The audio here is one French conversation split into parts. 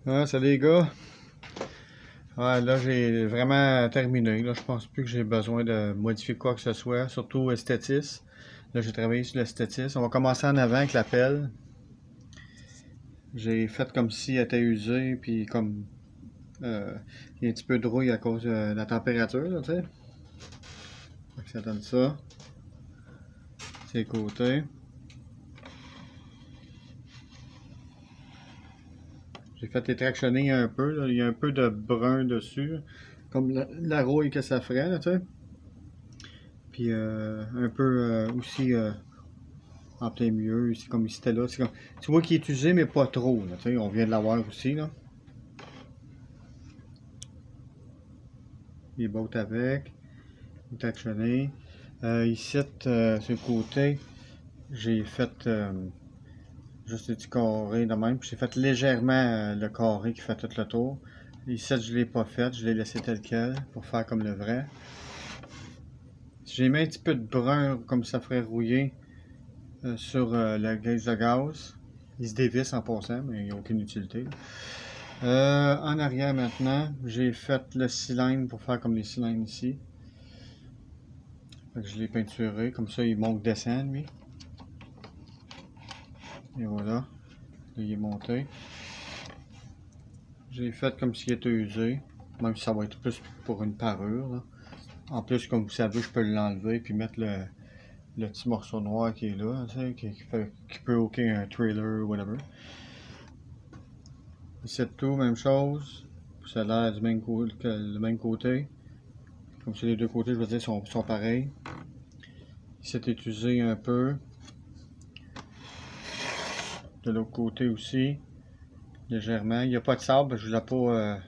Ah, salut les gars. Ouais, là j'ai vraiment terminé. Là, je pense plus que j'ai besoin de modifier quoi que ce soit, surtout esthétisme. Là, j'ai travaillé sur l'esthétisme. On va commencer en avant avec la pelle. J'ai fait comme si elle était usée, puis comme il y a un petit peu de rouille à cause de la température, là, tu sais. Fait que ça donne ça. Ces côtés. J'ai fait étractionner un peu, là. Il y a un peu de brun dessus, comme la rouille que ça ferait, là, tu sais. Puis un peu aussi en plein milieu, ici comme ici c'était là. Comme, tu vois qu'il est usé, mais pas trop. Là, on vient de l'avoir aussi. Là. Les bottes avec, actionné. Ici, sur le côté, j'ai fait juste des petits carrés de même. J'ai fait légèrement le carré qui fait tout le tour. Ici, je ne l'ai pas fait, je l'ai laissé tel quel pour faire comme le vrai. J'ai mis un petit peu de brun comme ça ferait rouiller sur la gaz de gaz. Il se dévisse en passant, mais il n'y a aucune utilité. En arrière maintenant, j'ai fait le cylindre pour faire comme les cylindres ici. Fait que je l'ai peinturé, comme ça il monte descend lui. Et voilà, là, il est monté. J'ai fait comme s'il était usé, même si ça va être plus pour une parure. Là. En plus, comme vous savez, je peux l'enlever puis mettre le petit morceau noir qui est là, qui peut aucun un trailer ou whatever. C'est tout, même chose. Ça a l'air du même côté que le même côté. Comme si les deux côtés, je veux dire, sont pareils. C'est usé un peu. De l'autre côté aussi. Légèrement. Il n'y a pas de sable, je voulais pas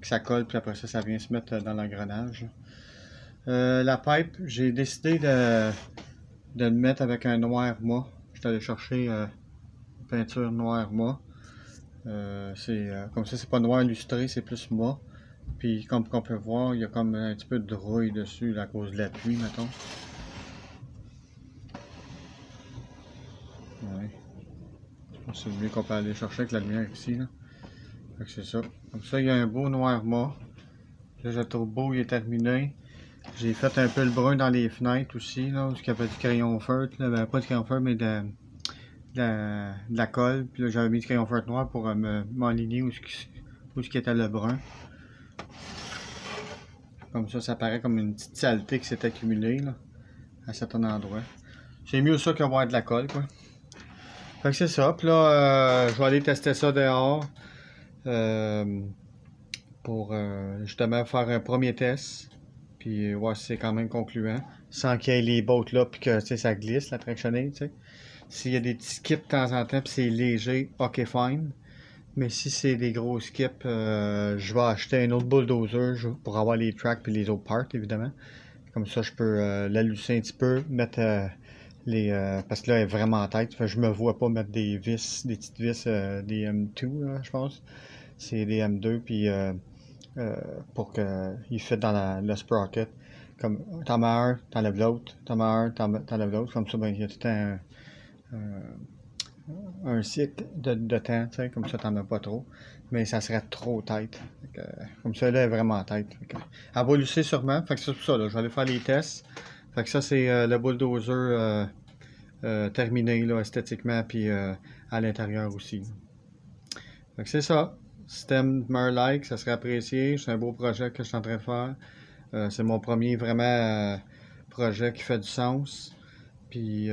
que ça colle, puis après ça, ça vient se mettre dans l'engrenage. La pipe, j'ai décidé de le mettre avec un noir mat. Je suis allé chercher une peinture noir mat. Comme ça, c'est pas noir illustré, c'est plus mat. Puis comme on peut voir, il y a comme un petit peu de rouille dessus là, à cause de la pluie, mettons. Ouais. C'est mieux qu'on peut aller chercher avec la lumière ici. Là. Fait que c'est ça. Comme ça, il y a un beau noir mat. Là, je le trouve beau, il est terminé. J'ai fait un peu le brun dans les fenêtres aussi, là, où il y avait du crayon feutre. Là. Ben, pas de crayon feutre, mais de la colle. Puis là, j'avais mis du crayon feutre noir pour m'enligner où était le brun. Comme ça paraît comme une petite saleté qui s'est accumulée là, à certains endroits. C'est mieux ça qu'avoir de la colle, quoi. Fait que c'est ça. Puis là, je vais aller tester ça dehors pour justement faire un premier test. Puis voir si c'est quand même concluant. Sans qu'il y ait les bottes là, puis que ça glisse, la tractionnée, tu sais. S'il y a des petits skips de temps en temps, puis c'est léger, ok, fine. Mais si c'est des gros skips, je vais acheter un autre bulldozer pour avoir les tracks puis les autres parts, évidemment. Comme ça, je peux l'allucer un petit peu, mettre parce que là, elle est vraiment en tête. Fait que je me vois pas mettre des vis, des petites vis, des M2, là, je pense. C'est des M2, puis pour qu'il fit dans le sprocket. Comme, t'en mets un, t'enlèves l'autre, t'en mets un, t'enlèves l'autre. Comme ça, ben, il y a tout un cycle de temps, tu sais, comme ça, t'en as pas trop. Mais ça serait trop tête. Comme ça, là, elle est vraiment en tête. Elle va lucer sûrement. Fait que c'est pour ça, là, je vais aller faire les tests. Fait que ça, c'est le bulldozer terminé, là, esthétiquement, puis à l'intérieur aussi. Fait que c'est ça. Si t'aimes un like, ça serait apprécié. C'est un beau projet que je suis en train de faire. C'est mon premier vraiment projet qui fait du sens. Puis,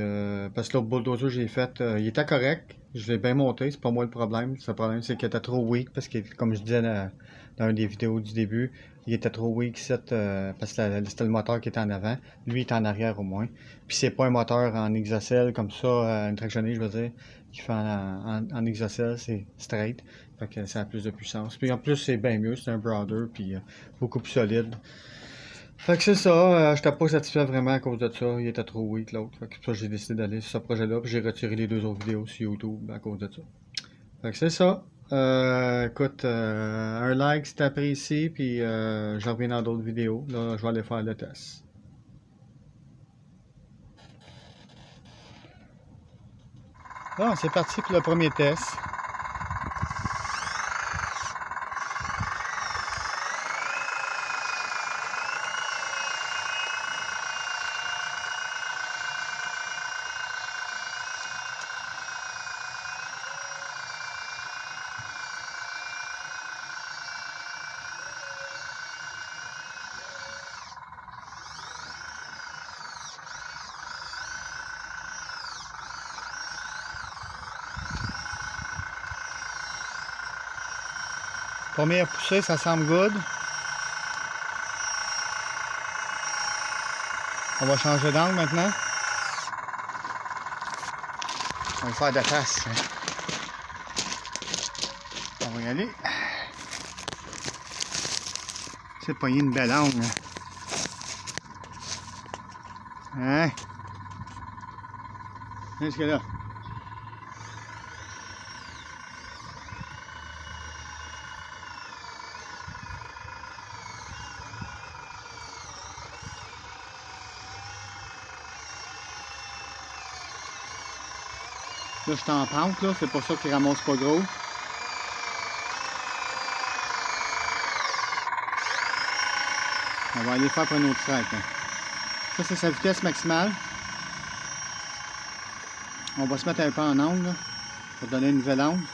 parce que l'autre bulldozer que j'ai fait, il était correct. Je l'ai bien monté, c'est pas moi le problème. Le problème, c'est qu'il était trop weak, parce que, comme je disais dans une des vidéos du début, il était trop weak, parce que c'était le moteur qui était en avant. Lui, il est en arrière au moins. Puis, c'est pas un moteur en exocèle comme ça, une tractionnée, je veux dire, qui fait en exocèle, c'est straight. Fait que ça a plus de puissance. Puis, en plus, c'est bien mieux, c'est un Brother, puis beaucoup plus solide. Fait que c'est ça, j'étais pas satisfait vraiment à cause de ça, il était trop weak l'autre. Fait que ça j'ai décidé d'aller sur ce projet-là, puis j'ai retiré les deux autres vidéos sur YouTube à cause de ça. Fait que c'est ça. Écoute, un like si t'apprécies, puis je reviens dans d'autres vidéos. Là, je vais aller faire le test. Ah, c'est parti pour le premier test. Première poussée, ça semble good. On va changer d'angle maintenant. On va le faire de face. On va y aller. C'est pogné une belle angle. Hein? Jusque là. Là, je suis en pente, là, c'est pour ça qu'il ramasse pas gros. On va aller faire pour un autre strike. Hein. Ça, c'est sa vitesse maximale. On va se mettre un peu en angle, là, pour donner une nouvelle angle.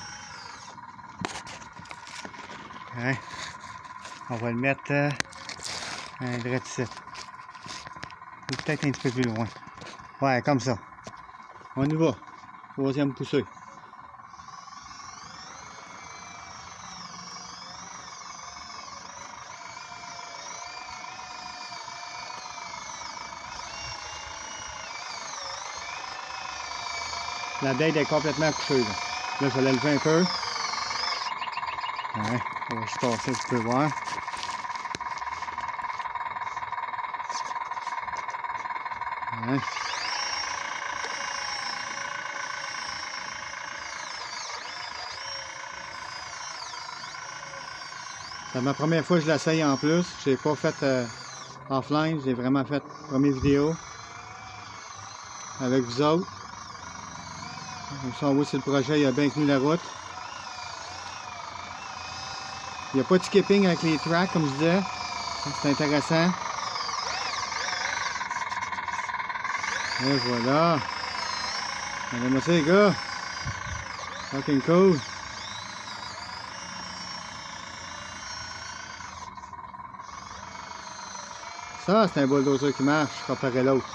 Hein. On va le mettre un direct ici. Ou peut-être un petit peu plus loin. Ouais, comme ça. On y va. Troisième poussée. La dinde est complètement couchée. Là, je vais la lever un peu. Ouais, on va juste passer, tu peux voir. Ouais. C'est ma première fois que je l'essaye en plus. Je l'ai pas fait offline, j'ai vraiment fait première vidéo avec vous autres. Comme ça, on voit si le projet il a bien tenu la route. Il n'y a pas de skipping avec les tracks, comme je disais. C'est intéressant. Et voilà. Regardez-moi ça, les gars. Fucking cool. Ça, c'est un bulldozer qui marche comparé à l'autre.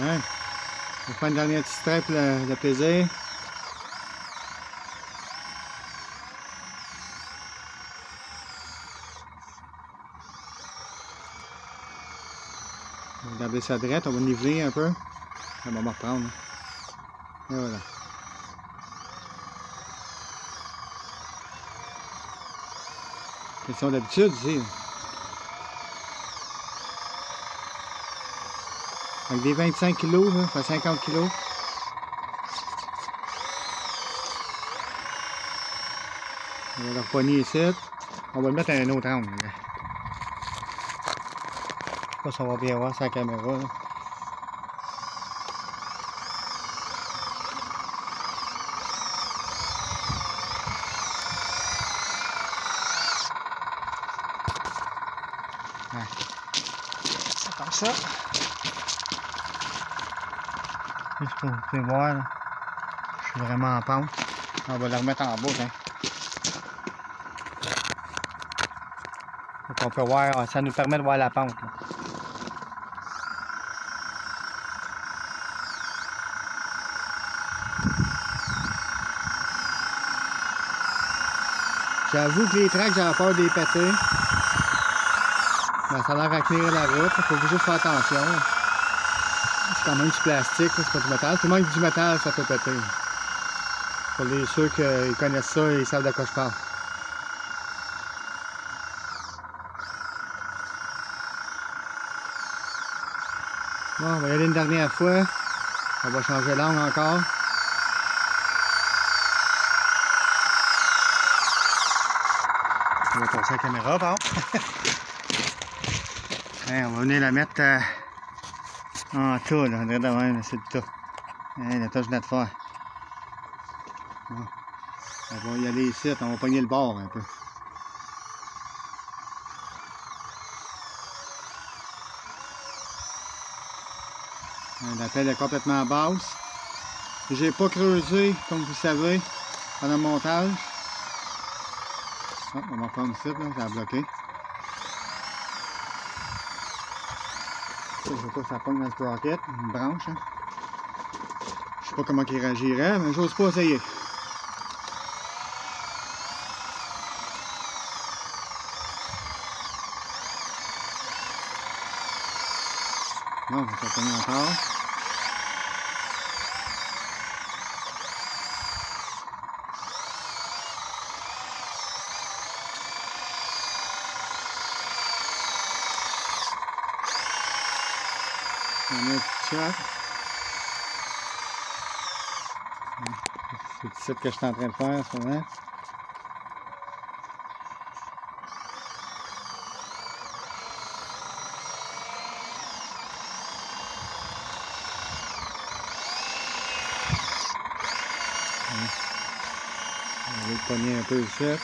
Ouais. On va faire une dernière petite strip pour le plaisir. On va garder ça droite, on va niveler un peu. On va me reprendre. Et voilà. Question d'habitude ici. Avec des 25 kg, ça fait 50 kg. On va le repogner ici. On va le mettre à un autre angle. Je sais pas si on va bien voir sur la caméra. Là. Ouais. C'est comme ça. Juste pour vous pouvez voir, là. Je suis vraiment en pente. On va la remettre en bas. Hein. Donc on peut voir, ça nous permet de voir la pente. Là. J'avoue que les tracks, j'ai peur de les péter. Ben, ça a l'air à tenir la route, il faut juste faire attention. C'est quand même du plastique, c'est pas du métal. Tout le monde du métal, ça peut péter. Pour les ceux qui connaissent ça, ils savent de quoi je parle. Bon, on va y aller une dernière fois. On va changer l'angle encore. On va passer la caméra, par hey, on va venir la mettre en tas, là. On dirait de même, c'est le tas. Hey, le tas, je viens de faire. Bon. On va y aller ici, on va pogner le bord un peu. La pelle est complètement basse. J'ai pas creusé, comme vous savez, pendant le montage. Oh, on va prendre ici, là, ça a bloqué. Je veux pas que ça pogne dans le sprocket, une branche. Hein. Je sais pas comment il réagirait, mais j'ose pas essayer. Non, ça pogne encore. On met un petit chat. C'est ça que je suis en train de faire en ce moment. On va le pogner un peu ici.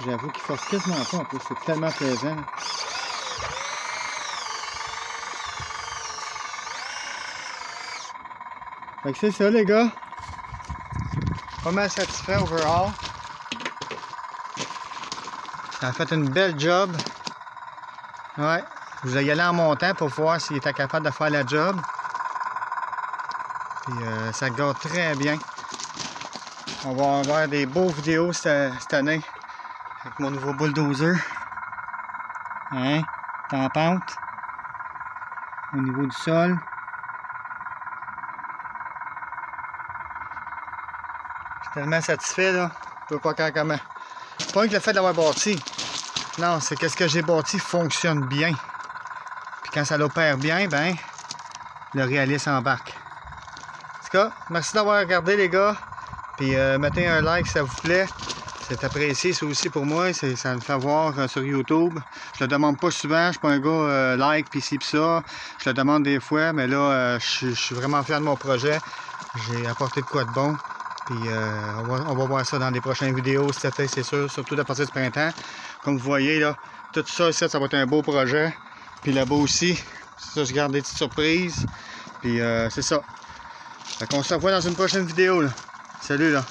J'avoue qu'il force quasiment pas en plus, c'est tellement plaisant. Fait que c'est ça les gars. Pas mal satisfait overall. Ça a fait une belle job. Ouais. Je vais y aller en montant pour voir s'il était capable de faire la job. Puis ça garde très bien. On va avoir des beaux vidéos cette année. Avec mon nouveau bulldozer. Hein? En pente. Au niveau du sol. Je suis tellement satisfait là. Je peux pas quand comment. Pas que le fait de l'avoir bâti. Non, c'est que ce que j'ai bâti fonctionne bien. Puis quand ça l'opère bien, ben le réalisme embarque. En tout cas, merci d'avoir regardé les gars. Puis mettez un like si ça vous plaît. C'est apprécié, ça aussi pour moi, ça me fait voir sur YouTube. Je le demande pas souvent, je suis pas un gars like pis ci pis ça. Je le demande des fois, mais là, je suis vraiment fier de mon projet. J'ai apporté de quoi de bon. Puis on va voir ça dans les prochaines vidéos cet été, c'est sûr, surtout à partir du printemps. Comme vous voyez, là, tout ça ici, ça va être un beau projet. Puis là-bas aussi, ça, je garde des petites surprises. Puis c'est ça. Fait qu'on se revoit dans une prochaine vidéo, là. Salut, là.